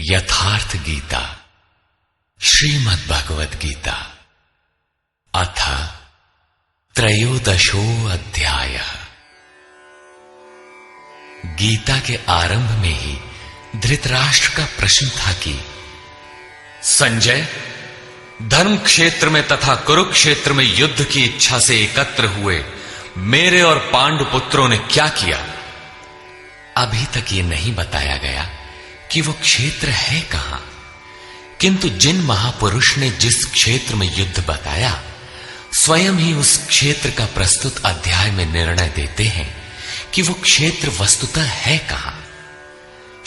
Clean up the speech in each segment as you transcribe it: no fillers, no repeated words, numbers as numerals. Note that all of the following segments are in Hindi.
यथार्थ गीता श्रीमद् भगवद गीता अथ त्रयोदशो अध्यायः। गीता के आरंभ में ही धृतराष्ट्र का प्रश्न था कि संजय, धर्म क्षेत्र में तथा कुरुक्षेत्र में युद्ध की इच्छा से एकत्र हुए मेरे और पांडु पुत्रों ने क्या किया? अभी तक ये नहीं बताया गया कि वो क्षेत्र है कहां, किंतु जिन महापुरुष ने जिस क्षेत्र में युद्ध बताया, स्वयं ही उस क्षेत्र का प्रस्तुत अध्याय में निर्णय देते हैं कि वो क्षेत्र वस्तुतः है कहां।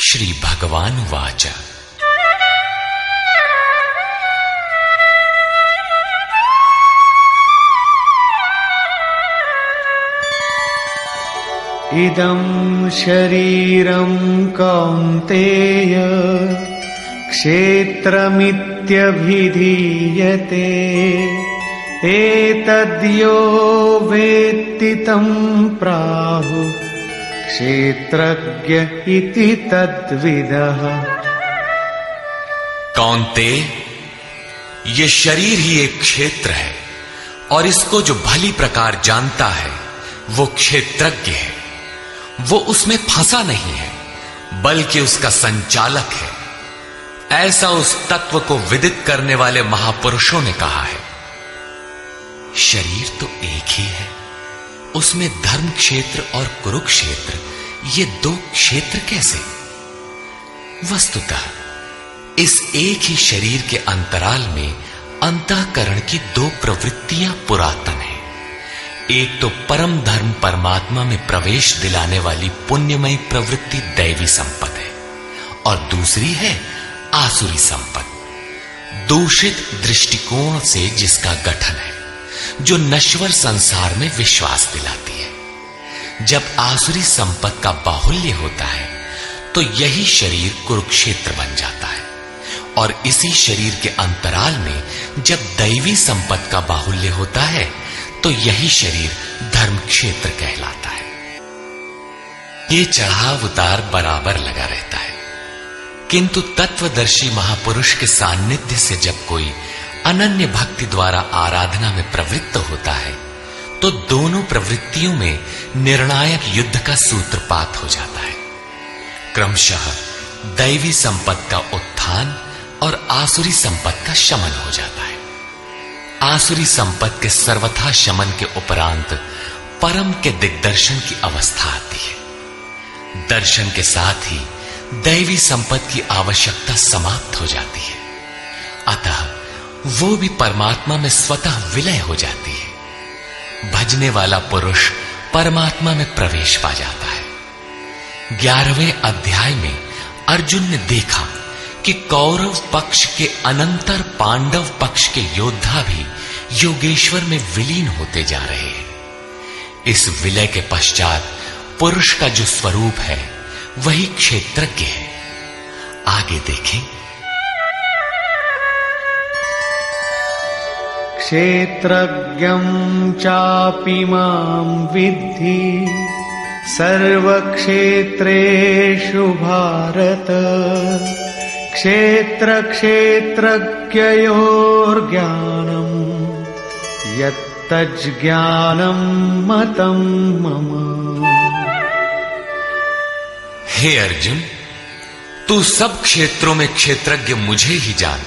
श्री भगवान वाच इदं शरीरं कौन्तेय क्षेत्रमित्यभिधीयते एतद्यो वेत्ति तं प्राहुः क्षेत्रज्ञ इति तद्विदः। कौन्तेय, ये शरीर ही एक क्षेत्र है और इसको जो भली प्रकार जानता है वो क्षेत्रज्ञ है। वो उसमें फंसा नहीं है बल्कि उसका संचालक है, ऐसा उस तत्व को विदित करने वाले महापुरुषों ने कहा है। शरीर तो एक ही है, उसमें धर्म क्षेत्र और कुरुक्षेत्र ये दो क्षेत्र कैसे? वस्तुतः इस एक ही शरीर के अंतराल में अंतःकरण की दो प्रवृत्तियां पुरातन हैं। एक तो परम धर्म परमात्मा में प्रवेश दिलाने वाली पुण्यमयी प्रवृत्ति दैवी संपत्ति है और दूसरी है आसुरी संपत्ति, दूषित दृष्टिकोण से जिसका गठन है, जो नश्वर संसार में विश्वास दिलाती है। जब आसुरी संपत्ति का बाहुल्य होता है तो यही शरीर कुरुक्षेत्र बन जाता है और इसी शरीर के अंतराल में जब दैवी संपत्ति का बाहुल्य होता है तो यही शरीर धर्म क्षेत्र कहलाता है। ये चढ़ाव उतार बराबर लगा रहता है, किंतु तत्वदर्शी महापुरुष के सान्निध्य से जब कोई अनन्य भक्ति द्वारा आराधना में प्रवृत्त होता है तो दोनों प्रवृत्तियों में निर्णायक युद्ध का सूत्रपात हो जाता है। क्रमशः दैवी संपत्ति का उत्थान और आसुरी संपत्ति का शमन हो जाता है। आसुरी संपत्ति के सर्वथा शमन के उपरांत परम के दिग्दर्शन की अवस्था आती है। दर्शन के साथ ही दैवी संपत्ति की आवश्यकता समाप्त हो जाती है, अतः वो भी परमात्मा में स्वतः विलय हो जाती है। भजने वाला पुरुष परमात्मा में प्रवेश पा जाता है। 11वें अध्याय में अर्जुन ने देखा कि कौरव पक्ष के अनंतर पांडव पक्ष के योद्धा भी योगेश्वर में विलीन होते जा रहे हैं। इस विलय के पश्चात पुरुष का जो स्वरूप है वही क्षेत्रज्ञ है। आगे देखें। क्षेत्रज्ञं चापि मां विद्धि सर्वक्षेत्रेषु भारत क्षेत्र क्षेत्रज्ञयोर्ज्ञानं यत्तज्ज्ञानं मतं मम। हे अर्जुन, तू सब क्षेत्रों में क्षेत्रज्ञ मुझे ही जान,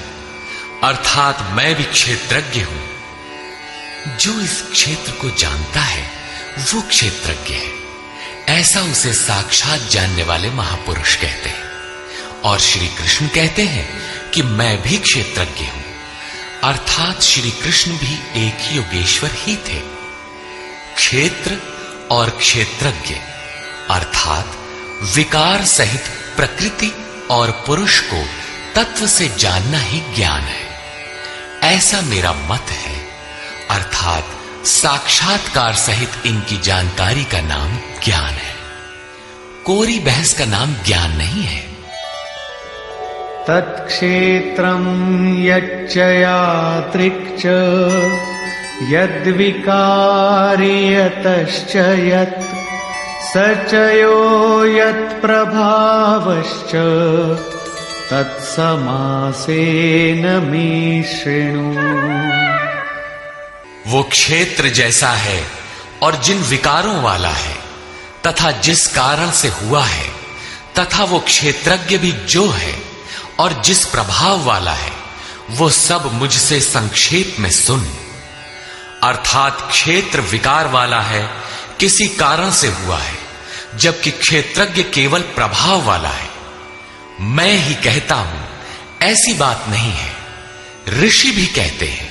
अर्थात मैं भी क्षेत्रज्ञ हूं। जो इस क्षेत्र को जानता है वो क्षेत्रज्ञ है, ऐसा उसे साक्षात जानने वाले महापुरुष कहते हैं। और श्री कृष्ण कहते हैं कि मैं भी क्षेत्रज्ञ हूं, अर्थात श्री कृष्ण भी एक ही योगेश्वर ही थे। क्षेत्र और क्षेत्रज्ञ अर्थात विकार सहित प्रकृति और पुरुष को तत्व से जानना ही ज्ञान है, ऐसा मेरा मत है। अर्थात साक्षात्कार सहित इनकी जानकारी का नाम ज्ञान है, कोरी बहस का नाम ज्ञान नहीं है। तत्क्षेत्रं यच्च यादृक् यद्विकारी यतश्च यत् स च यो यत्प्रभावश्च तत्समासेन मे शृणु। वो क्षेत्र जैसा है और जिन विकारों वाला है तथा जिस कारण से हुआ है, तथा वो क्षेत्रज्ञ भी जो है और जिस प्रभाव वाला है, वो सब मुझसे संक्षेप में सुन। अर्थात क्षेत्र विकार वाला है, किसी कारण से हुआ है, जबकि क्षेत्रज्ञ केवल प्रभाव वाला है। मैं ही कहता हूं, ऐसी बात नहीं है, ऋषि भी कहते हैं।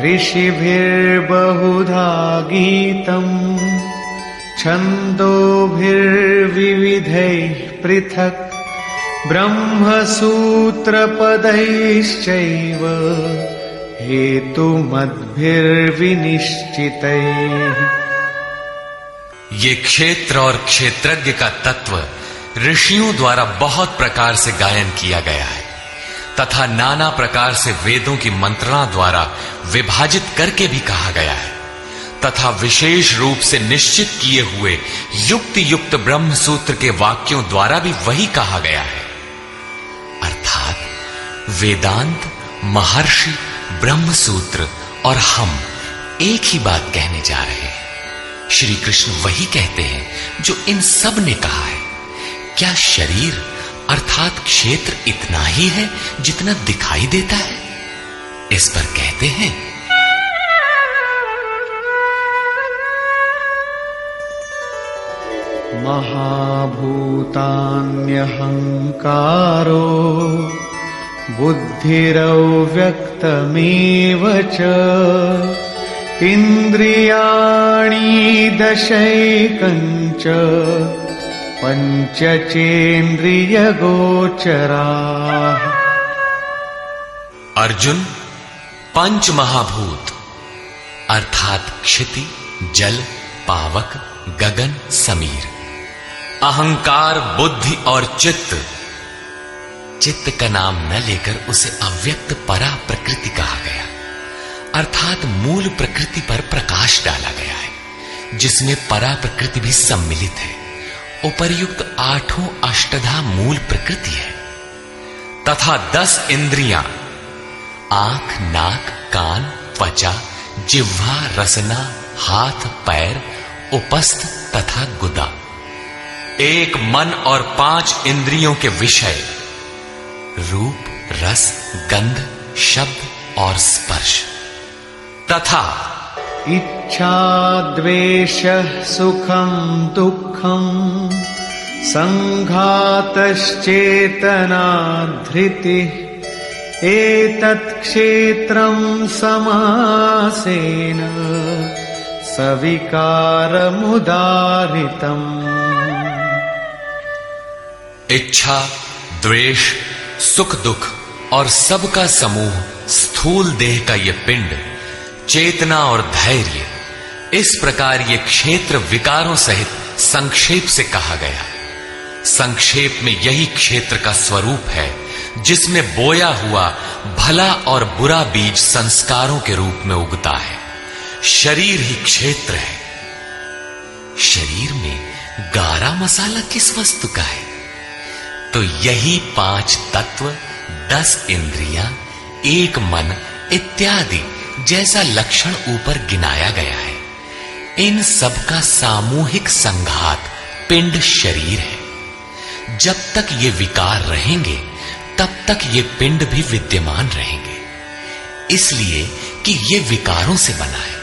ऋषिभिर्बहुधा गीतम् छन्दोभिर्विविधैः पृथक् ब्रह्मसूत्रपदैश्चैव हेतुमद्भिर्विनिश्चितैः। ये क्षेत्र और क्षेत्रज्ञ का तत्व ऋषियों द्वारा बहुत प्रकार से गायन किया गया है तथा नाना प्रकार से वेदों की मंत्रणा द्वारा विभाजित करके भी कहा गया है तथा विशेष रूप से निश्चित किए हुए युक्ति युक्त ब्रह्म सूत्र के वाक्यों द्वारा भी वही कहा गया है। अर्थात वेदांत, महर्षि, ब्रह्म सूत्र और हम एक ही बात कहने जा रहे हैं। श्री कृष्ण वही कहते हैं जो इन सब ने कहा है। क्या शरीर अर्थात क्षेत्र इतना ही है जितना दिखाई देता है? इस पर कहते हैं, महाभूतान्यहंकारो बुद्धिरव्यक्तमेव च इन्द्रियाणि दशैकञ्च पंचचेन्द्रियगोचराः। अर्जुन, पंच महाभूत अर्थात क्षिति, जल, पावक, गगन, समीर, अहंकार, बुद्धि और चित्त। चित्त का नाम न लेकर उसे अव्यक्त परा प्रकृति कहा गया, अर्थात मूल प्रकृति पर प्रकाश डाला गया है, जिसमें परा प्रकृति भी सम्मिलित है। उपर्युक्त आठों अष्टधा मूल प्रकृति है तथा 10 इंद्रियां आंख, नाक, कान, त्वचा, जिह्वा, रसना, हाथ, पैर, उपस्थ तथा गुदा। एक मन और 5 इंद्रियों के विषय रूप, रस, गंध, शब्द और स्पर्श तथा इच्छा, द्वेषः, सुखं दुःखं, संघातश्चेतना, धृतिः, एतत् क्षेत्रं समासेन सविकारमुदाहृतम्। इच्छा, द्वेष, सुख दुख और सबका समूह स्थूल देह का ये पिंड, चेतना और धैर्य, इस प्रकार ये क्षेत्र विकारों सहित संक्षेप से कहा गया। संक्षेप में यही क्षेत्र का स्वरूप है जिसमें बोया हुआ भला और बुरा बीज संस्कारों के रूप में उगता है। शरीर ही क्षेत्र है। शरीर में गारा मसाला किस वस्तु का है? तो यही 5 तत्व, 10 इंद्रियां, 1 मन इत्यादि जैसा लक्षण ऊपर गिनाया गया है। इन सब का सामूहिक संघात पिंड शरीर है। जब तक ये विकार रहेंगे तब तक ये पिंड भी विद्यमान रहेंगे, इसलिए कि ये विकारों से बना है।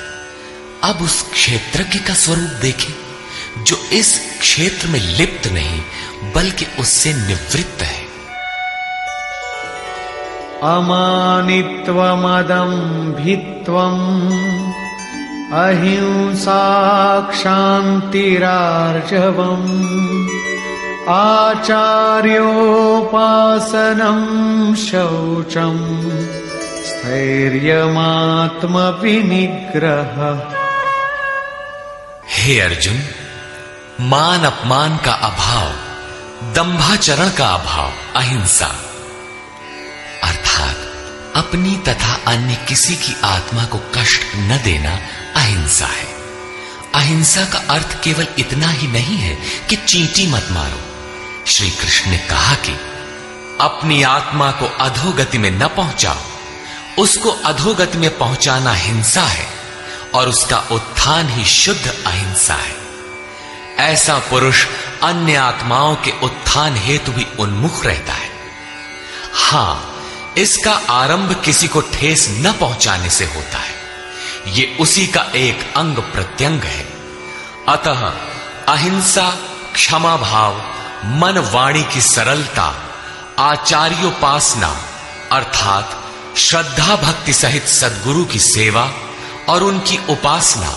अब उस क्षेत्रज्ञ का स्वरूप देखें जो इस क्षेत्र में लिप्त नहीं बल्कि उससे निवृत्त है। अमानित्वमदम्भित्वम् अहिंसा क्षान्तिरार्जवम् आचार्योपासनं शौचं स्थैर्यमात्मविनिग्रह। हे अर्जुन, मान अपमान का अभाव, दंभाचरण का अभाव, अहिंसा अर्थात अपनी तथा अन्य किसी की आत्मा को कष्ट न देना अहिंसा है। अहिंसा का अर्थ केवल इतना ही नहीं है कि चींटी मत मारो। श्री कृष्ण ने कहा कि अपनी आत्मा को अधोगति में न पहुंचाओ, उसको अधोगति में पहुंचाना हिंसा है और उसका उत्थान ही शुद्ध अहिंसा है। ऐसा पुरुष अन्य आत्माओं के उत्थान हेतु भी उन्मुख रहता है। हां, इसका आरंभ किसी को ठेस न पहुंचाने से होता है, ये उसी का एक अंग प्रत्यंग है। अतः अहिंसा, क्षमा भाव, मन वाणी की सरलता, आचार्योपासना अर्थात श्रद्धा भक्ति सहित सद्गुरु की सेवा और उनकी उपासना,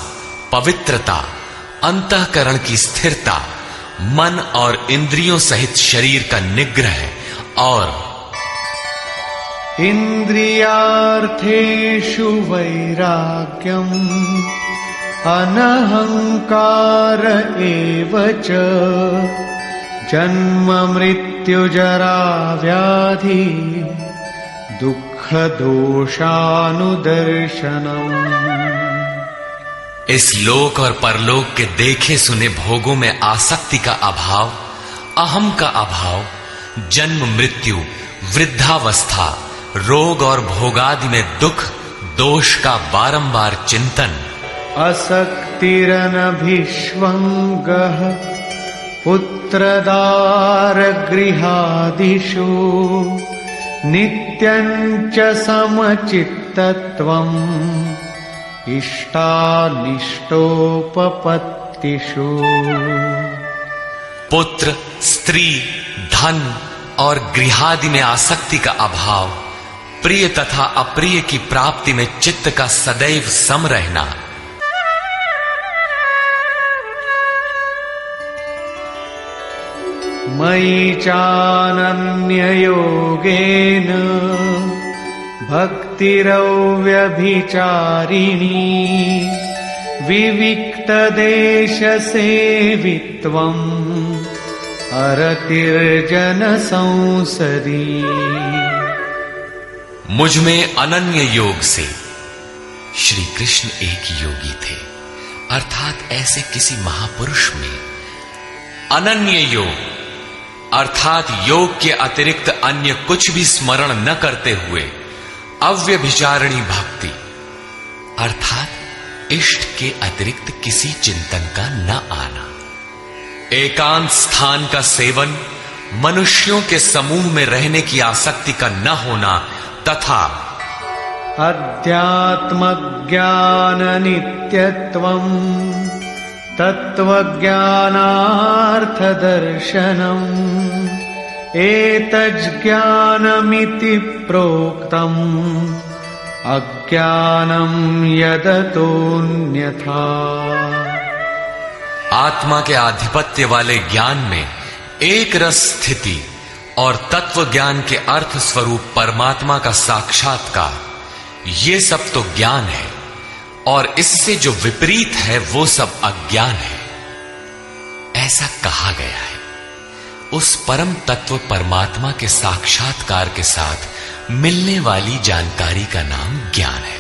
पवित्रता, अंतःकरण की स्थिरता, मन और इंद्रियों सहित शरीर का निग्रह और इंद्रियार्थेषु वैराग्यम अनहंकार एव च जन्म मृत्यु जरा व्याधि दुख दोषानुदर्शनम। इस लोक और परलोक के देखे सुने भोगों में आसक्ति का अभाव, अहम का अभाव, जन्म मृत्यु, वृद्धावस्था, रोग और भोगादि में दुख दोष का बारंबार चिंतन, असक्तिरनभिष्वङ्गः पुत्रदार गृहादिषु नित्यं च समचित्तत्वम् इष्टानिष्टोपपत्तिषु। पुत्र, स्त्री, धन और गृहादि में आसक्ति का अभाव, प्रिय तथा अप्रिय की प्राप्ति में चित्त का सदैव सम रहना, मयि चानन्ययोगेन भक्तिरव्यभिचारिणी विविक्तदेशसेवित्वम् अरतिर्जन संसदी। मुझ में अनन्य योग से, श्री कृष्ण एक योगी थे, अर्थात ऐसे किसी महापुरुष में अनन्य योग अर्थात योग के अतिरिक्त अन्य कुछ भी स्मरण न करते हुए अव्यभिचारिणी भक्ति अर्थात इष्ट के अतिरिक्त किसी चिंतन का न आना, एकांत स्थान का सेवन, मनुष्यों के समूह में रहने की आसक्ति का न होना तथा अध्यात्म ज्ञान नित्यत्वम् तत्त्वज्ञानार्थ दर्शनम् एतज्ज्ञानमिति प्रोक्तम् अज्ञानम् यदतोऽन्यथा। आत्मा के आधिपत्य वाले ज्ञान में एक रस स्थिति और तत्व ज्ञान के अर्थ स्वरूप परमात्मा का साक्षात्कार, ये सब तो ज्ञान है और इससे जो विपरीत है वो सब अज्ञान है। ऐसा कहा गया है। उस परम तत्व परमात्मा के साक्षात्कार के साथ मिलने वाली जानकारी का नाम ज्ञान है।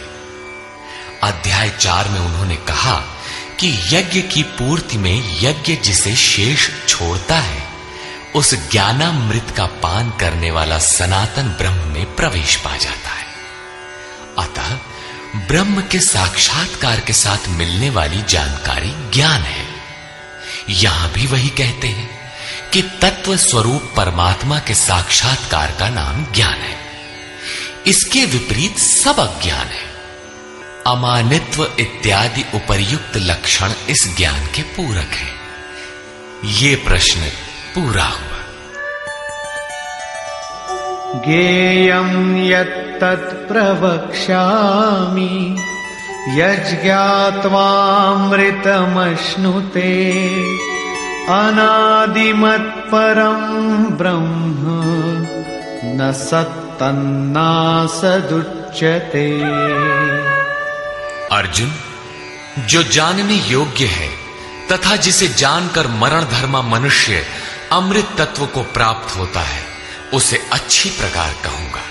अध्याय 4 में उन्होंने कहा कि यज्ञ की पूर्ति में यज्ञ जिसे शेष छोड़ता है, उस ज्ञानामृत का पान करने वाला सनातन ब्रह्म में प्रवेश पा जाता है। अतः ब्रह्म के साक्षात्कार के साथ मिलने वाली जानकारी ज्ञान है। यहां भी वही कहते हैं कि तत्व स्वरूप परमात्मा के साक्षात्कार का नाम ज्ञान है। इसके विपरीत सब अज्ञान है। अमानित्व इत्यादि उपर्युक्त लक्षण इस ज्ञान के पूरक है। ये प्रश्न पूरा हुआ। ज्ञेयं यत्तत् प्रवक्ष्यामि यज्ज्ञात्वामृतमश्नुते अनादिमत्परं ब्रह्म न सत्तन्नासदुच्यते। अर्जुन, जो जानने योग्य है तथा जिसे जानकर मरण धर्मा मनुष्य अमृत तत्व को प्राप्त होता है, उसे अच्छी प्रकार कहूंगा।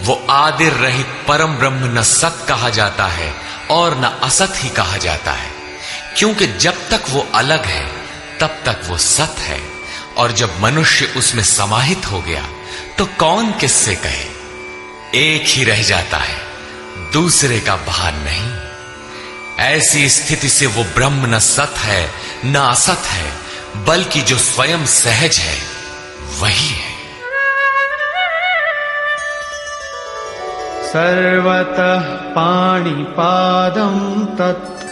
वो आदि रहित परम ब्रह्म न सत कहा जाता है और न असत ही कहा जाता है, क्योंकि जब तक वो अलग है तब तक वो सत है और जब मनुष्य उसमें समाहित हो गया तो कौन किससे कहे। एक ही रह जाता है, दूसरे का भान नहीं। ऐसी स्थिति से वो ब्रह्म न सत है न असत है, बल्कि जो स्वयं सहज है वही है। सर्वतः पाणिपादं तत्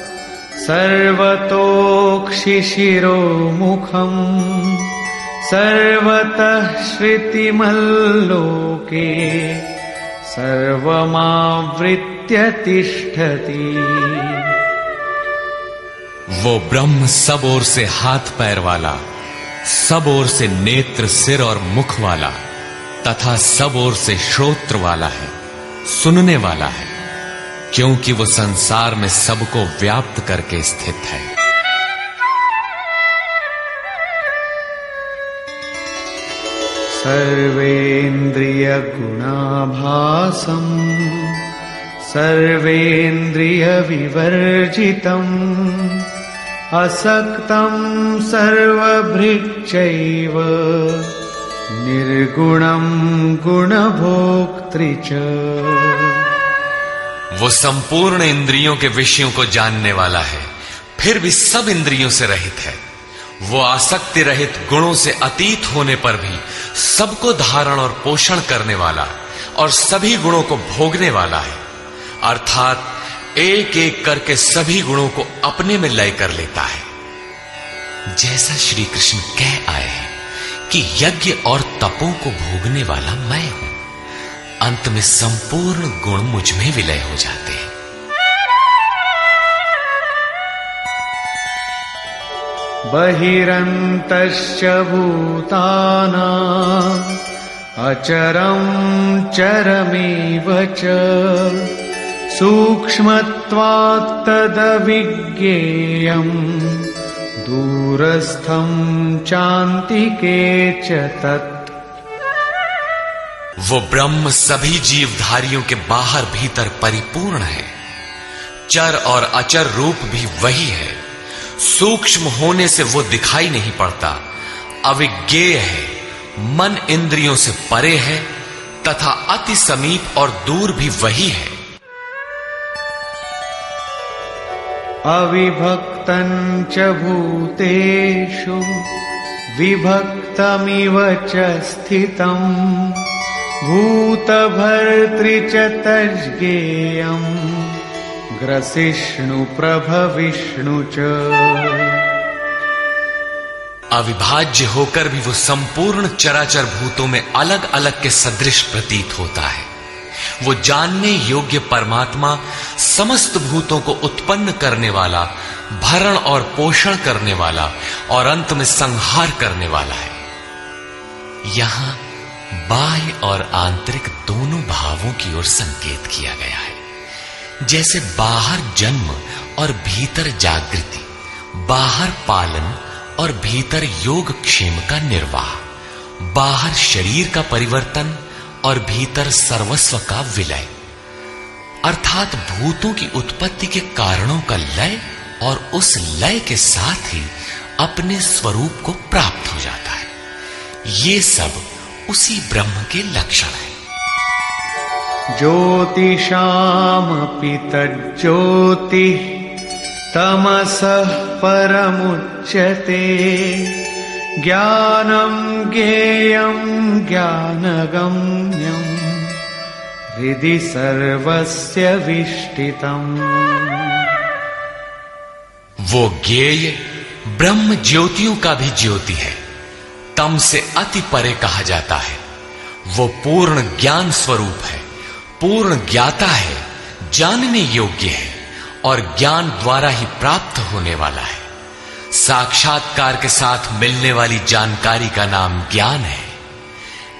सर्वतोक्षिशिरोमुखम् सर्वतः श्रुतिमल्लोके सर्वमावृत्य तिष्ठति। वो ब्रह्म सब ओर से हाथ पैर वाला, सब ओर से नेत्र सिर और मुख वाला तथा सब ओर से श्रोत्र वाला है, सुनने वाला है, क्योंकि वो संसार में सबको व्याप्त करके स्थित है। सर्वेन्द्रिय गुणाभासं सर्वेन्द्रिय विवर्जितम् असक्तं सर्वभृच्चैव निर्गुणं गुणभोक्तृ च। वो संपूर्ण इंद्रियों के विषयों को जानने वाला है, फिर भी सब इंद्रियों से रहित है। वो आसक्ति रहित, गुणों से अतीत होने पर भी सबको धारण और पोषण करने वाला और सभी गुणों को भोगने वाला है, अर्थात एक एक करके सभी गुणों को अपने में लय कर लेता है। जैसा श्री कृष्ण कह आए हैं कि यज्ञ और तपों को भोगने वाला मैं हूं, अंत में संपूर्ण गुण मुझ में विलय हो जाते हैं। बहिरन्तश्च भूतानाम् अचरं चरमेव च सूक्ष्मत्वात् तदविज्ञेयम् दूरस्थं चान्तिके च तत्। वो ब्रह्म सभी जीवधारियों के बाहर भीतर परिपूर्ण है। चर और अचर रूप भी वही है। सूक्ष्म होने से वो दिखाई नहीं पड़ता, अविज्ञेय है, मन इंद्रियों से परे है तथा अति समीप और दूर भी वही है। अविभक्तं च भूतेषु विभक्तमिव च स्थितं भूतभर्तृ च तज्ज्ञेयम् ग्रसिष्णु प्रभविष्णु च। अविभाज्य होकर भी वो संपूर्ण चराचर भूतों में अलग अलग के सदृश प्रतीत होता है। वो जानने योग्य परमात्मा समस्त भूतों को उत्पन्न करने वाला, भरण और पोषण करने वाला और अंत में संहार करने वाला है। यहां बाह्य और आंतरिक दोनों भावों की ओर संकेत किया गया है। जैसे बाहर जन्म और भीतर जागृति, बाहर पालन और भीतर योग क्षेम का निर्वाह, बाहर शरीर का परिवर्तन और भीतर सर्वस्व का विलय, अर्थात भूतों की उत्पत्ति के कारणों का लय और उस लय के साथ ही अपने स्वरूप को प्राप्त हो जाता है। ये सब उसी ब्रह्म के लक्षण है। ज्योतिषामपि तज्ज्योतिः तमसः परमुच्यते ज्ञानं ज्ञेयं ज्ञानगम्यं हृदि सर्वस्य विष्ठितम्। वो ज्ञेय ब्रह्म ज्योतियों का भी ज्योति है, तम से अति परे कहा जाता है। वो पूर्ण ज्ञान स्वरूप है, पूर्ण ज्ञाता है, जानने योग्य है और ज्ञान द्वारा ही प्राप्त होने वाला है। साक्षात्कार के साथ मिलने वाली जानकारी का नाम ज्ञान है।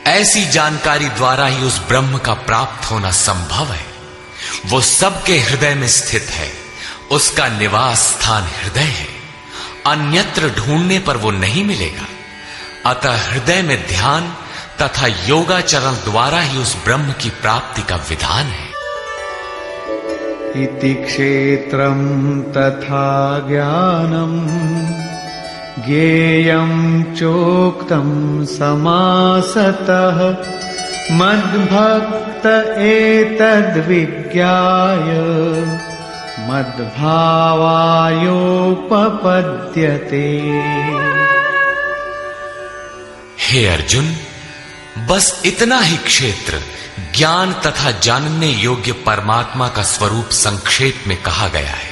ऐसी जानकारी द्वारा ही उस ब्रह्म का प्राप्त होना संभव है। वो सबके हृदय में स्थित है, उसका निवास स्थान हृदय है, अन्यत्र ढूंढने पर वो नहीं मिलेगा। अतः हृदय में ध्यान तथा योगाचरण द्वारा ही उस ब्रह्म की प्राप्ति का विधान है। इति क्षेत्रं तथा ज्ञानं ज्ञेयं चोक्तं समासतः मद्भक्त एतद्विज्ञाय मद्भावायोपपद्यते। हे अर्जुन, बस इतना ही क्षेत्र ज्ञान तथा जानने योग्य परमात्मा का स्वरूप संक्षेप में कहा गया है।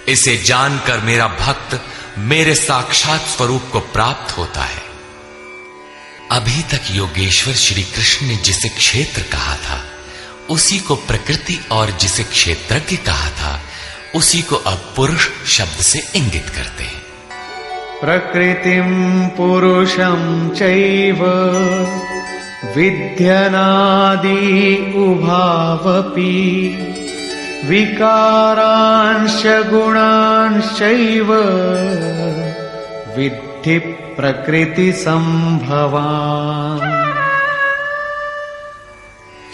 इसे जानकर मेरा भक्त मेरे साक्षात स्वरूप को प्राप्त होता है। अभी तक योगेश्वर श्री कृष्ण ने जिसे क्षेत्र कहा था उसी को प्रकृति, और जिसे क्षेत्रज्ञ कहा था उसी को अब पुरुष शब्द से इंगित करते हैं। प्रकृतिं पुरुषं चैव विद्यनादि उभावपि विकारांश गुणांश्चैव विद्धि प्रकृति संभवान्।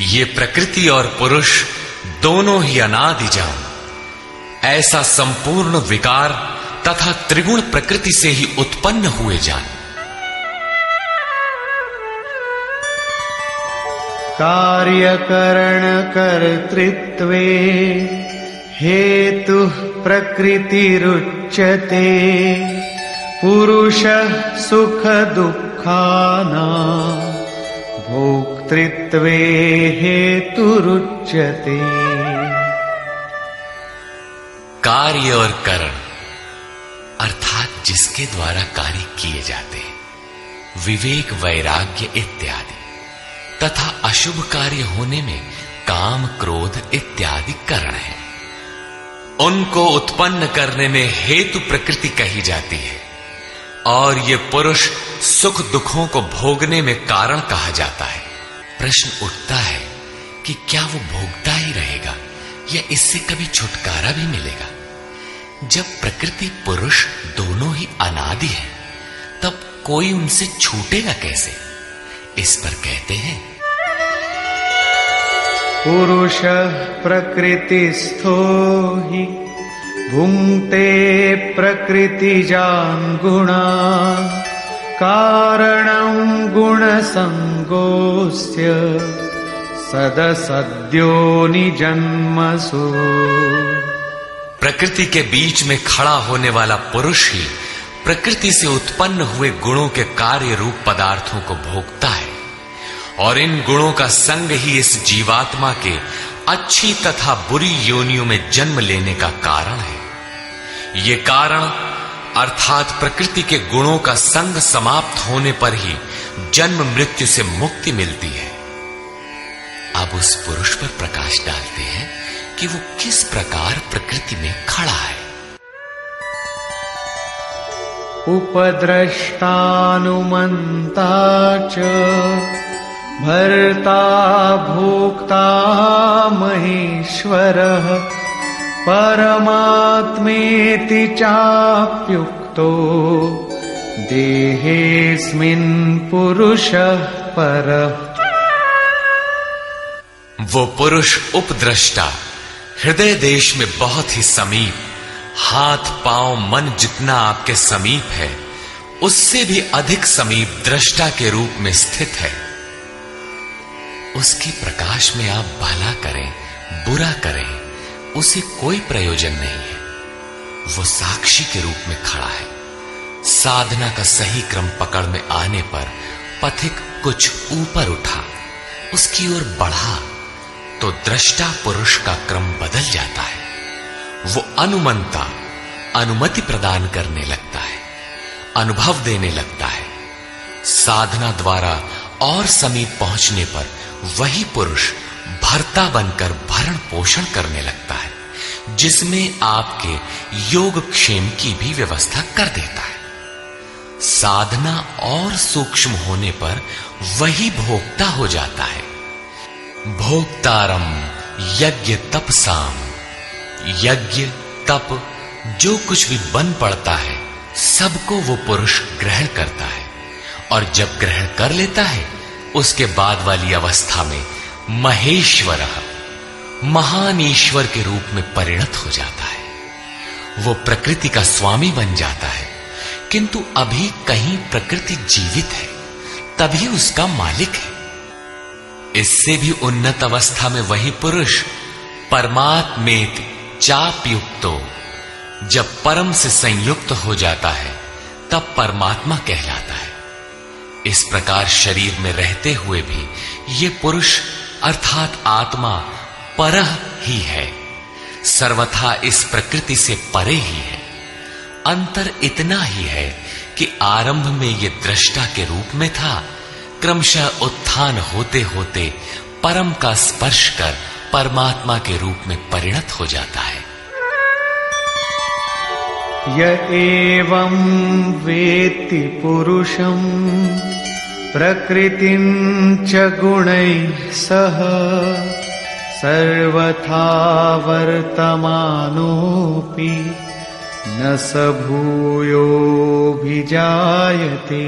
ये प्रकृति और पुरुष दोनों ही अनादि जान, ऐसा संपूर्ण विकार तथा त्रिगुण प्रकृति से ही उत्पन्न हुए जान। कार्यकरण कर्तृत्वे हेतुः प्रकृतिरुच्यते पुरुषः सुख दुःखानां भोक्तृत्वे हेतुरुच्यते। कार्य और करण अर्थात जिसके द्वारा कार्य किए जाते हैं, विवेक, वैराग्य इत्यादि, तथा अशुभ कार्य होने में काम, क्रोध इत्यादि कारण है। उनको उत्पन्न करने में हेतु प्रकृति कही जाती है, और ये पुरुष सुख दुखों को भोगने में कारण कहा जाता है। प्रश्न उठता है कि क्या वो भोगता ही रहेगा या इससे कभी छुटकारा भी मिलेगा? जब प्रकृति पुरुष दोनों ही अनादि हैं, तब कोई उनसे छूटेगा कैसे? इस पर कहते हैं, पुरुषः प्रकृतिस्थो हि भुङ्क्ते प्रकृतिजान् गुणान् कारणं गुणसङ्गोऽस्य सदसद्यो निजन्मसु। प्रकृति के बीच में खड़ा होने वाला पुरुष ही प्रकृति से उत्पन्न हुए गुणों के कार्य रूप पदार्थों को भोगता है, और इन गुणों का संग ही इस जीवात्मा के अच्छी तथा बुरी योनियों में जन्म लेने का कारण है। ये कारण अर्थात प्रकृति के गुणों का संग समाप्त होने पर ही जन्म मृत्यु से मुक्ति मिलती है। अब उस पुरुष पर प्रकाश डालते हैं कि वो किस प्रकार प्रकृति में खड़ा है। उपद्रष्टानुमन्ता च भर्ता भोक्ता महेश्वरः परमात्मेति चाप्युक्तो देहेऽस्मिन् पुरुषः परः। वो पुरुष उपद्रष्टा, हृदय देश में बहुत ही समीप, हाथ पांव मन जितना आपके समीप है उससे भी अधिक समीप दृष्टा के रूप में स्थित है। उसके प्रकाश में आप भला करें बुरा करें, उसे कोई प्रयोजन नहीं है। वो साक्षी के रूप में खड़ा है। साधना का सही क्रम पकड़ में आने पर पथिक कुछ ऊपर उठा, उसकी ओर बढ़ा, तो दृष्टा पुरुष का क्रम बदल जाता है। वो अनुमंता अनुमति प्रदान करने लगता है, अनुभव देने लगता है। साधना द्वारा और समीप पहुंचने पर वही पुरुष भर्ता बनकर भरण पोषण करने लगता है, जिसमें आपके योग क्षेम की भी व्यवस्था कर देता है। साधना और सूक्ष्म होने पर वही भोक्ता हो जाता है। भोक्तारम यज्ञ तपसाम, यज्ञ तप जो कुछ भी बन पड़ता है सबको वो पुरुष ग्रहण करता है, और जब ग्रहण कर लेता है उसके बाद वाली अवस्था में महेश्वर, महान ईश्वर के रूप में परिणत हो जाता है। वो प्रकृति का स्वामी बन जाता है, किंतु अभी कहीं प्रकृति जीवित है, तभी उसका मालिक है। इससे भी उन्नत अवस्था में वही पुरुष परमात्मेति चाप्युक्तो, जब परम से संयुक्त हो जाता है तब परमात्मा कहलाता है। इस प्रकार शरीर में रहते हुए भी ये पुरुष अर्थात आत्मा परह ही है, सर्वथा इस प्रकृति से परे ही है। अंतर इतना ही है कि आरंभ में ये दृष्टा के रूप में था, क्रमशः उत्थान होते होते परम का स्पर्श कर परमात्मा के रूप में परिणत हो जाता है। य एवं वेत्ति पुरुषं प्रकृतिं च गुणैः सह सर्वथा वर्तमानोऽपि न स भूयोऽभिजायते।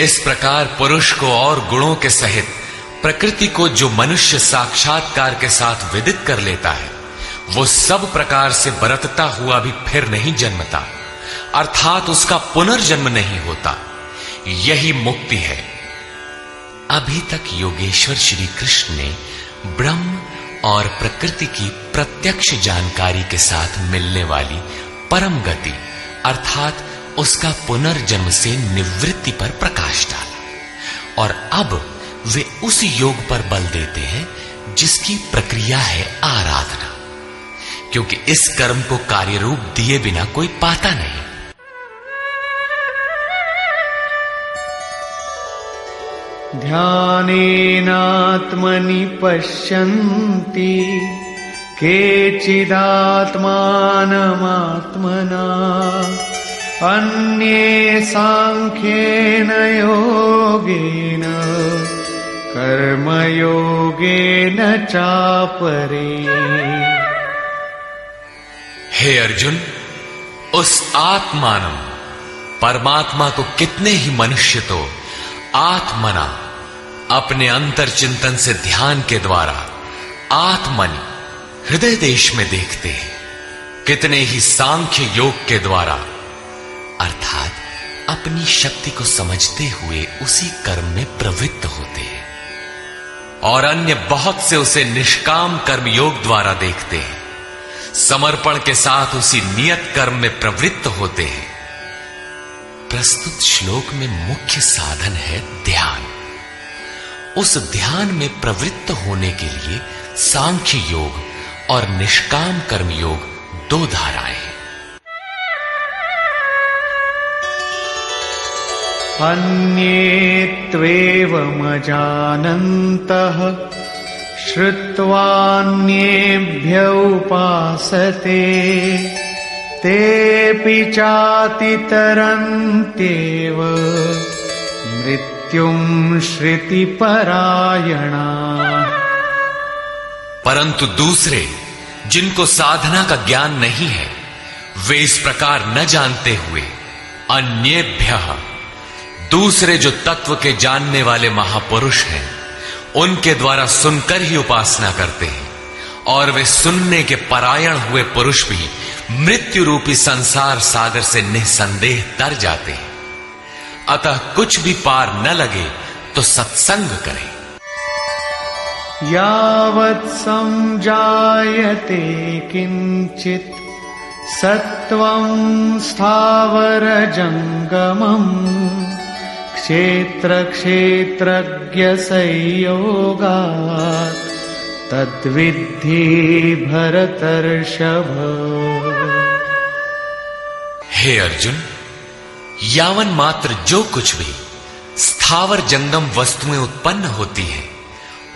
इस प्रकार पुरुष को और गुणों के सहित प्रकृति को जो मनुष्य साक्षात्कार के साथ विदित कर लेता है, वो सब प्रकार से बरतता हुआ भी फिर नहीं जन्मता, अर्थात उसका पुनर्जन्म नहीं होता। यही मुक्ति है। अभी तक योगेश्वर श्री कृष्ण ने ब्रह्म और प्रकृति की प्रत्यक्ष जानकारी के साथ मिलने वाली परम गति अर्थात उसका पुनर्जन्म से निवृत्ति पर प्रकाश डाला, और अब वे उस योग पर बल देते हैं जिसकी प्रक्रिया है आराधना, क्योंकि इस कर्म को कार्य रूप दिए बिना कोई पाता नहीं। ध्यानेनात्मनि पश्यन्ति केचिदात्मानमात्मना अन्ये सांख्येन योगेन कर्मयोगेन चापरे। हे अर्जुन, उस आत्मानम परमात्मा को कितने ही मनुष्य तो आत्मना अपने अंतर चिंतन से ध्यान के द्वारा आत्मनि हृदय देश में देखते हैं, कितने ही सांख्य योग के द्वारा अर्थात अपनी शक्ति को समझते हुए उसी कर्म में प्रवृत्त होते हैं, और अन्य बहुत से उसे निष्काम कर्म योग द्वारा देखते हैं, समर्पण के साथ उसी नियत कर्म में प्रवृत्त होते हैं। प्रस्तुत श्लोक में मुख्य साधन है ध्यान। उस ध्यान में प्रवृत्त होने के लिए सांख्य योग और निष्काम कर्म योग दो धाराएं हैं। अन्ये त्वेवमजानन्तः श्रुत्वान्येभ्य उपासते तेऽपि चातितरन्त्येव मृत्युं श्रुतिपरायणा। परंतु दूसरे जिनको साधना का ज्ञान नहीं है, वे इस प्रकार न जानते हुए अन्येभ्यः दूसरे जो तत्व के जानने वाले महापुरुष हैं, उनके द्वारा सुनकर ही उपासना करते हैं, और वे सुनने के परायण हुए पुरुष भी मृत्यु रूपी संसार सागर से निसंदेह तर जाते हैं। अतः कुछ भी पार न लगे तो सत्संग करें। यावत् संजायते किंचित सत्वं स्थावर जंगमम् क्षेत्र क्षेत्रज्ञ संयोगात् तद्विद्धि भरतर्षभ। हे अर्जुन, यावन मात्र जो कुछ भी स्थावर जंगम वस्तुएं उत्पन्न होती है,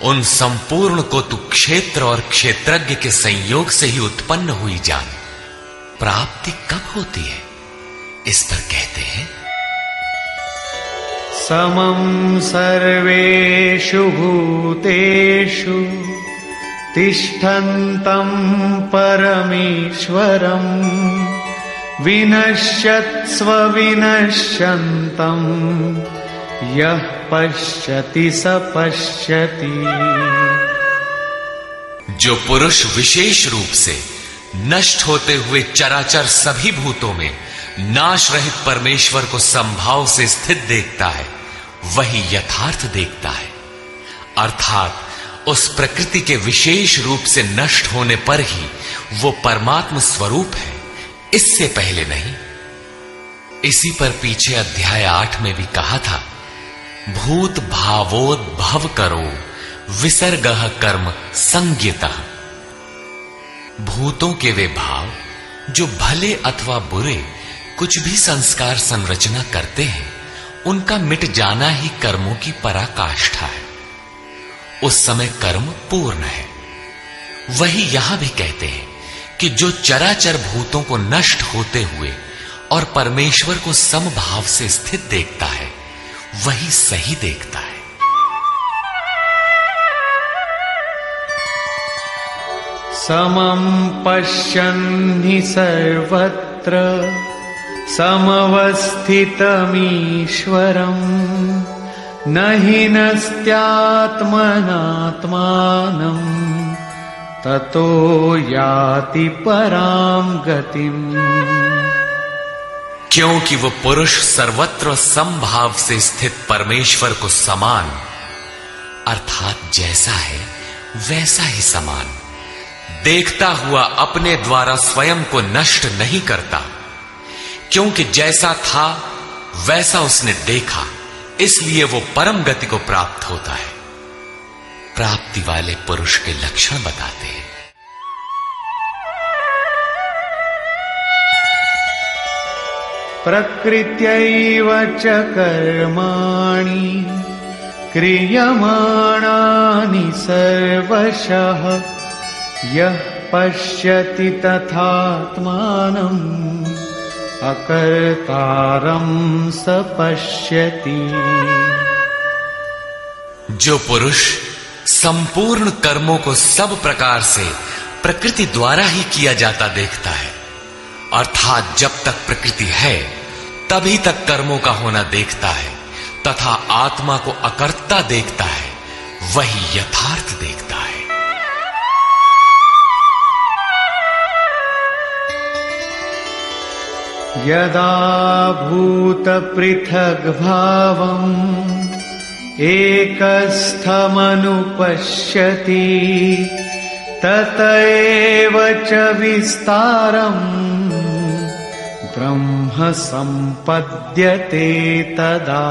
उन संपूर्ण को तू क्षेत्र और क्षेत्रज्ञ के संयोग से ही उत्पन्न हुई जान। प्राप्ति कब होती है, इस पर कहते हैं समं सर्वेषु भूतेषु तिष्ठन्तं परमेश्वरं विनश्यत्स्व विनश्यन्तं यः पश्यति स पश्यति। जो पुरुष विशेष रूप से नष्ट होते हुए चराचर सभी भूतों में नाश रहित परमेश्वर को समभाव से स्थित देखता है, वही यथार्थ देखता है। अर्थात उस प्रकृति के विशेष रूप से नष्ट होने पर ही वो परमात्म स्वरूप है, इससे पहले नहीं। इसी पर पीछे अध्याय 8 में भी कहा था, भूत भावोद्भव करो विसर्गः कर्म संज्ञितः। भूतों के वे भाव जो भले अथवा बुरे कुछ भी संस्कार संरचना करते हैं, उनका मिट जाना ही कर्मों की पराकाष्ठा है। उस समय कर्म पूर्ण है। वही यहां भी कहते हैं कि जो चराचर भूतों को नष्ट होते हुए और परमेश्वर को समभाव से स्थित देखता है, वही सही देखता है। समं पश्यन् हि सर्वत्र समवस्थितमीश्वरम् न हि नस्त्यात्मनात्मानं ततो याति परां गतिम्। क्योंकि वो पुरुष सर्वत्र समभाव से स्थित परमेश्वर को समान अर्थात जैसा है वैसा ही समान देखता हुआ अपने द्वारा स्वयं को नष्ट नहीं करता, क्योंकि जैसा था वैसा उसने देखा, इसलिए वो परम गति को प्राप्त होता है। प्राप्ति वाले पुरुष के लक्षण बताते हैं। प्रकृत्यैव च कर्माणि क्रियमाणानि सर्वशः यः पश्यति तथात्मानम् अकर्तारं स पश्यति। जो पुरुष संपूर्ण कर्मों को सब प्रकार से प्रकृति द्वारा ही किया जाता देखता है, अर्थात जब तक प्रकृति है तभी तक कर्मों का होना देखता है, तथा आत्मा को अकर्ता देखता है, वही यथार्थ देखता है। यदा भूत पृथग् भावम् एकस्थमनुपश्यति तत एव च विस्तारम् ब्रह्म संपद्यते तदा।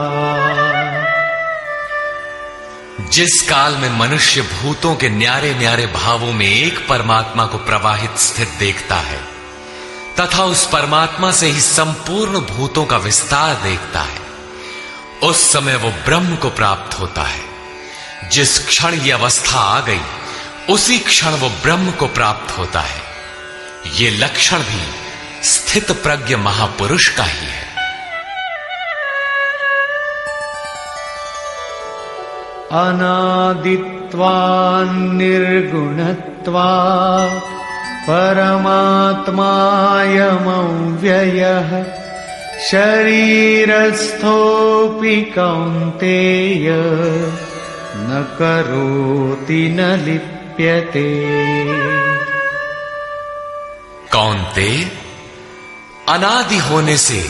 जिस काल में मनुष्य भूतों के न्यारे न्यारे भावों में एक परमात्मा को प्रवाहित स्थित देखता है तथा उस परमात्मा से ही संपूर्ण भूतों का विस्तार देखता है, उस समय वो ब्रह्म को प्राप्त होता है। जिस क्षण ये अवस्था आ गई उसी क्षण वो ब्रह्म को प्राप्त होता है। ये लक्षण भी स्थित प्रज्ञ महापुरुष का ही है। अनादित्वान् निर्गुणत्वात् परमात्मायमव्ययः शरीरस्थोऽपि कौन्तेय न करोति न लिप्यते। कौन्तेय, अनादि होने से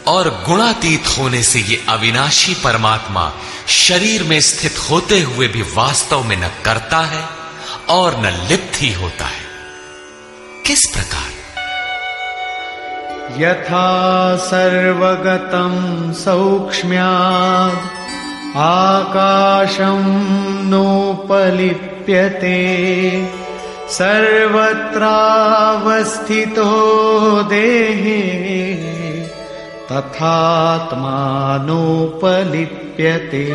और गुणातीत होने से ये अविनाशी परमात्मा शरीर में स्थित होते हुए भी वास्तव में न करता है और न लिप्त ही होता है। किस प्रकार? यथा सर्वगतं सौक्ष्म्याद् आकाशं नोपलिप्यते सर्वत्रावस्थितो देहे तथात्मानोपलिप्यते।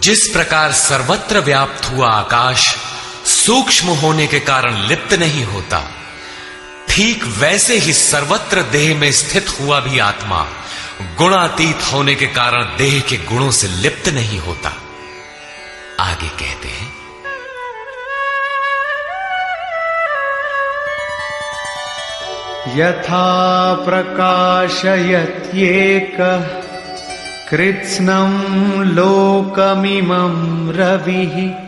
जिस प्रकार सर्वत्र व्याप्त हुआ आकाश सूक्ष्म होने के कारण लिप्त नहीं होता, ठीक वैसे ही सर्वत्र देह में स्थित हुआ भी आत्मा गुणातीत होने के कारण देह के गुणों से लिप्त नहीं होता। आगे कहते हैं, यथा प्रकाशयत्येकः कृत्स्नं लोकमिमं रविः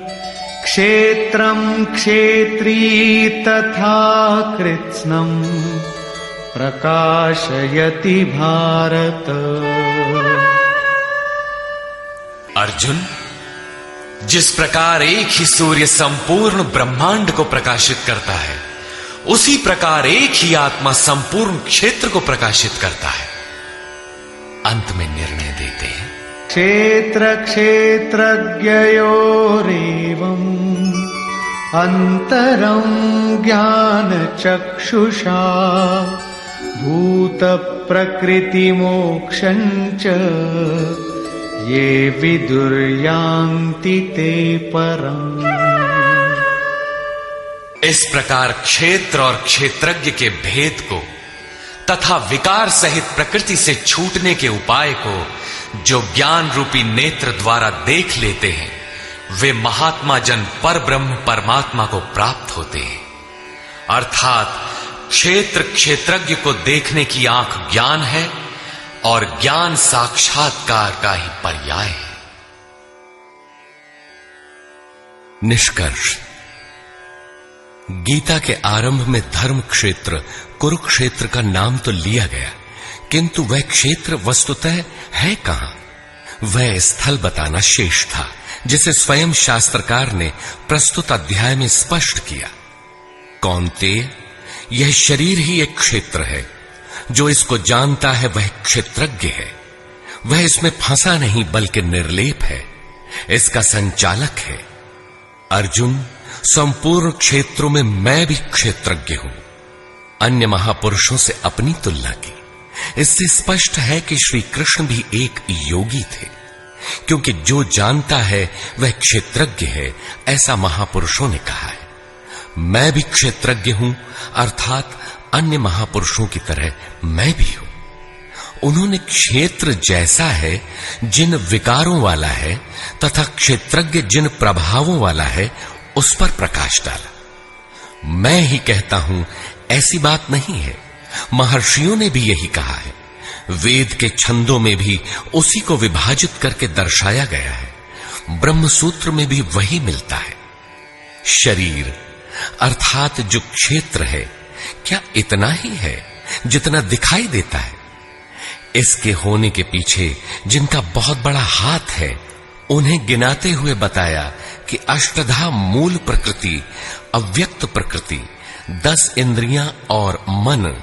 क्षेत्रं क्षेत्री तथा कृत्स्नं प्रकाशयति भारत। अर्जुन, जिस प्रकार एक ही सूर्य संपूर्ण ब्रह्मांड को प्रकाशित करता है, उसी प्रकार एक ही आत्मा संपूर्ण क्षेत्र को प्रकाशित करता है। अंत में निर्णय देते हैं, क्षेत्र क्षेत्रज्ञयोरेवम् अंतरं ज्ञान चक्षुषा भूत प्रकृति मोक्षं च ये विदुर्यान्ति ते परम्। इस प्रकार क्षेत्र और क्षेत्रज्ञ के भेद को तथा विकार सहित प्रकृति से छूटने के उपाय को जो ज्ञान रूपी नेत्र द्वारा देख लेते हैं, वे महात्मा जन पर ब्रह्म परमात्मा को प्राप्त होते हैं। अर्थात क्षेत्र क्षेत्रज्ञ को देखने की आंख ज्ञान है और ज्ञान साक्षात्कार का ही पर्याय है। निष्कर्ष, गीता के आरंभ में धर्म क्षेत्र कुरुक्षेत्र का नाम तो लिया गया, किंतु वह क्षेत्र वस्तुतः है कहां? वह स्थल बताना शेष था, जिसे स्वयं शास्त्रकार ने प्रस्तुत अध्याय में स्पष्ट किया। कौन्तेय, यह शरीर ही एक क्षेत्र है। जो इसको जानता है वह क्षेत्रज्ञ है। वह इसमें फंसा नहीं बल्कि निर्लेप है, इसका संचालक है। अर्जुन, संपूर्ण क्षेत्रों में मैं भी क्षेत्रज्ञ हूं। अन्य महापुरुषों से अपनी तुलना की। इससे स्पष्ट है कि श्री कृष्ण भी एक योगी थे, क्योंकि जो जानता है वह क्षेत्रज्ञ है, ऐसा महापुरुषों ने कहा है। मैं भी क्षेत्रज्ञ हूं, अर्थात अन्य महापुरुषों की तरह मैं भी हूं। उन्होंने क्षेत्र जैसा है जिन विकारों वाला है तथा क्षेत्रज्ञ जिन प्रभावों वाला है उस पर प्रकाश डाला। मैं ही कहता हूं ऐसी बात नहीं है, महर्षियों ने भी यही कहा है। वेद के छंदों में भी उसी को विभाजित करके दर्शाया गया है। ब्रह्म सूत्र में भी वही मिलता है। शरीर अर्थात जो क्षेत्र है, क्या इतना ही है जितना दिखाई देता है? इसके होने के पीछे जिनका बहुत बड़ा हाथ है, उन्हें गिनाते हुए बताया कि अष्टधा मूल प्रकृति, अव्यक्त प्रकृति, 10 इंद्रियां और मन,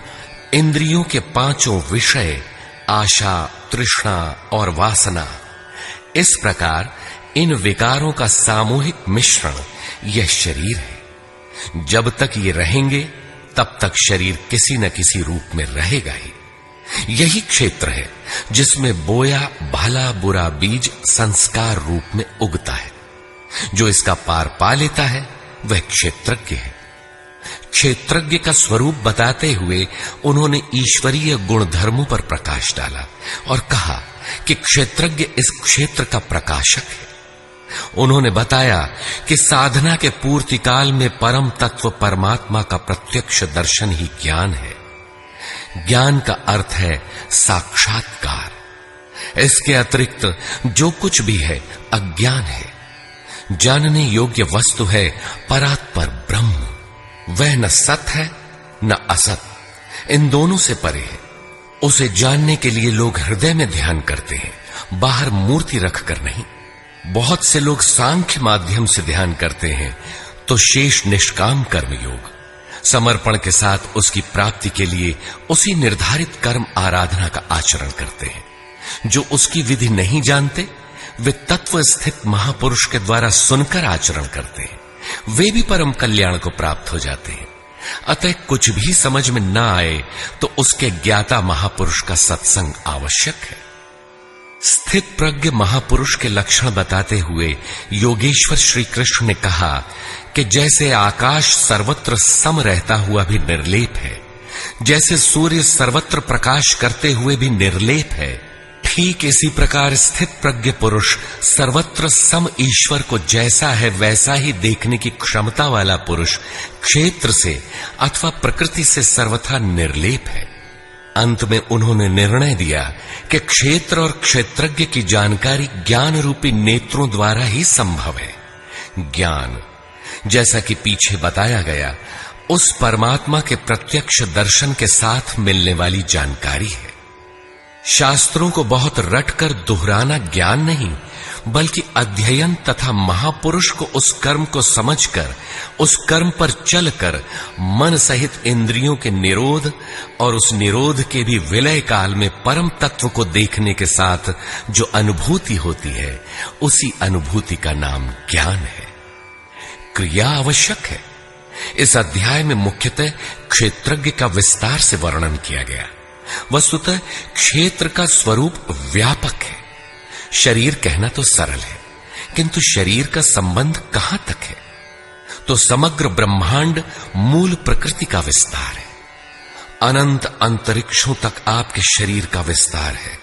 इंद्रियों के 5 विषय, आशा, तृष्णा और वासना, इस प्रकार इन विकारों का सामूहिक मिश्रण यह शरीर है। जब तक ये रहेंगे तब तक शरीर किसी न किसी रूप में रहेगा ही। यही क्षेत्र है जिसमें बोया भला बुरा बीज संस्कार रूप में उगता है। जो इसका पार पा लेता है वह क्षेत्रज्ञ है। क्षेत्रज्ञ का स्वरूप बताते हुए उन्होंने ईश्वरीय गुणधर्मों पर प्रकाश डाला और कहा कि क्षेत्रज्ञ इस क्षेत्र का प्रकाशक है। उन्होंने बताया कि साधना के पूर्ति काल में परम तत्व परमात्मा का प्रत्यक्ष दर्शन ही ज्ञान है। ज्ञान का अर्थ है साक्षात्कार। इसके अतिरिक्त जो कुछ भी है अज्ञान है। जानने योग्य वस्तु है परात्पर ब्रह्म। वह न सत है न असत, इन दोनों से परे है। उसे जानने के लिए लोग हृदय में ध्यान करते हैं, बाहर मूर्ति रखकर नहीं। बहुत से लोग सांख्य माध्यम से ध्यान करते हैं, तो शेष निष्काम कर्म योग, समर्पण के साथ उसकी प्राप्ति के लिए उसी निर्धारित कर्म आराधना का आचरण करते हैं। जो उसकी विधि नहीं जानते, वे तत्व स्थित महापुरुष के द्वारा सुनकर आचरण करते हैं। वे भी परम कल्याण को प्राप्त हो जाते हैं। अतः कुछ भी समझ में ना आए तो उसके ज्ञाता महापुरुष का सत्संग आवश्यक है। स्थित प्रज्ञ महापुरुष के लक्षण बताते हुए योगेश्वर श्री कृष्ण ने कहा कि जैसे आकाश सर्वत्र सम रहता हुआ भी निर्लेप है, जैसे सूर्य सर्वत्र प्रकाश करते हुए भी निर्लेप है, ठीक इसी प्रकार स्थित प्रज्ञ पुरुष सर्वत्र सम ईश्वर को जैसा है वैसा ही देखने की क्षमता वाला पुरुष क्षेत्र से अथवा प्रकृति से सर्वथा निर्लेप है। अंत में उन्होंने निर्णय दिया कि क्षेत्र और क्षेत्रज्ञ की जानकारी ज्ञान रूपी नेत्रों द्वारा ही संभव है। ज्ञान, जैसा कि पीछे बताया गया, उस परमात्मा के प्रत्यक्ष दर्शन के साथ मिलने वाली जानकारी है। शास्त्रों को बहुत रटकर दोहराना ज्ञान नहीं, बल्कि अध्ययन तथा महापुरुष को उस कर्म को समझकर उस कर्म पर चलकर मन सहित इंद्रियों के निरोध और उस निरोध के भी विलय काल में परम तत्व को देखने के साथ जो अनुभूति होती है, उसी अनुभूति का नाम ज्ञान है। क्रिया आवश्यक है। इस अध्याय में मुख्यतः क्षेत्रज्ञ का विस्तार से वर्णन किया गया। वस्तुतः क्षेत्र का स्वरूप व्यापक है। शरीर कहना तो सरल है, किंतु शरीर का संबंध कहां तक है? तो समग्र ब्रह्मांड मूल प्रकृति का विस्तार है। अनंत अंतरिक्षों तक आपके शरीर का विस्तार है।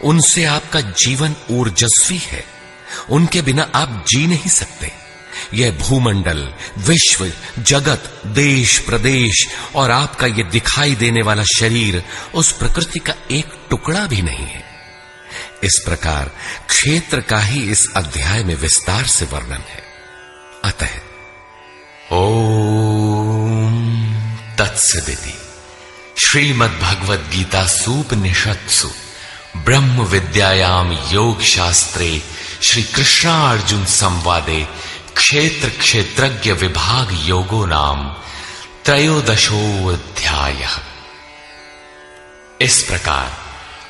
उनसे आपका जीवन ऊर्जस्वी है। उनके बिना आप जी नहीं सकते। यह भूमंडल, विश्व, जगत, देश, प्रदेश और आपका यह दिखाई देने वाला शरीर उस प्रकृति का एक टुकड़ा भी नहीं है। इस प्रकार क्षेत्र का ही इस अध्याय में विस्तार से वर्णन है। अतः ओम तत्सदिति श्रीमद्भगवद गीता सूपनिषत्सु ब्रह्म विद्यायाम योग शास्त्रे श्री कृष्णार्जुन संवादे क्षेत्र क्षेत्रज्ञ विभाग योगो नाम त्रयोदशोऽध्यायः। इस प्रकार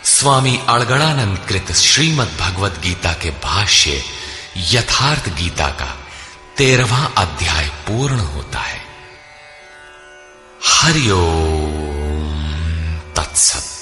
स्वामी अड़गड़ानंद कृत श्रीमद् भगवद गीता के भाष्य यथार्थ गीता का 13वां अध्याय पूर्ण होता है। हरि ओम तत्सत।